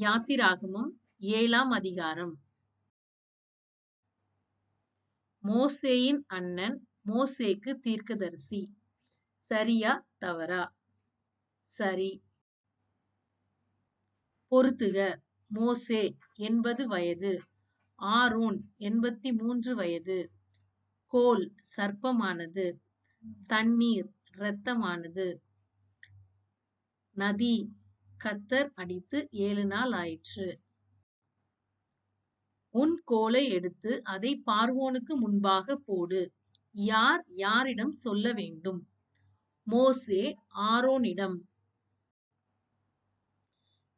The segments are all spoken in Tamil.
யாத்திராகமம் 7ஆம் அதிகாரம். மோசேயின் அண்ணன் மோசேக்கு தீர்க்கதரிசி. சரியா தவறா? சரி. பொறுத்துக. மோசே 80 வயது, ஆரோன் 83 வயது. கோல் சர்ப்பமானது, தண்ணீர் இரத்தமானது. நதி கர்த்தர் அடித்து 7 நாள் ஆயிற்று. உன் கோலை எடுத்து அதை பார்வோனுக்கு முன்பாக போடு. யார் யாரிடம் சொல்ல வேண்டும்? மோசே ஆரோனிடம்.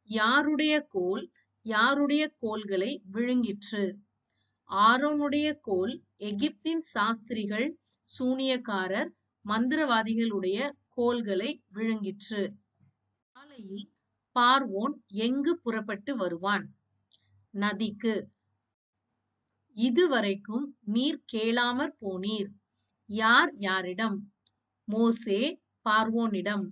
யாருடைய கோல் யாருடைய கோல்களை விழுங்கிற்று? ஆரோனுடைய கோல் எகிப்தின் சாஸ்திரிகள், சூனியக்காரர், மந்திரவாதிகளுடைய கோல்களை விழுங்கிற்று. காலையில் பார்வோன் எங்கு புறப்பட்டு வருவான்? நதிக்கு. இதுவரைக்கும் நீர் கேளாமற் போனீர். யார் யாரிடம்? மோசே பார்வோனிடம்.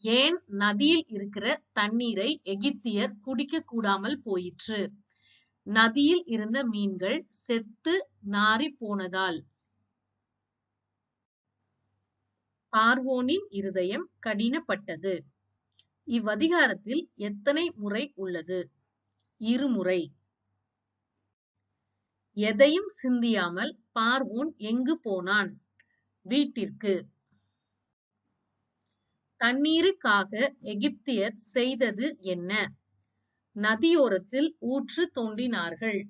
ஏன் நதியில் இருக்கிற தண்ணீரை எகிப்தியர் குடிக்க கூடாமல் போயிற்று? நதியில் இருந்த மீன்கள் செத்து நாறிப் போனதால். பார்வோனின் இருதயம் கடினப்பட்டது. இவ்வதிகாரத்தில் எத்தனை முறை உள்ளது? 2 முறை. எதையும் சிந்தியாமல் பார்வோன் எங்கு போனான்? வீட்டிற்கு. தண்ணீருக்காக எகிப்தியர் செய்தது என்ன? நதியோரத்தில் ஊற்று தோண்டினார்கள்.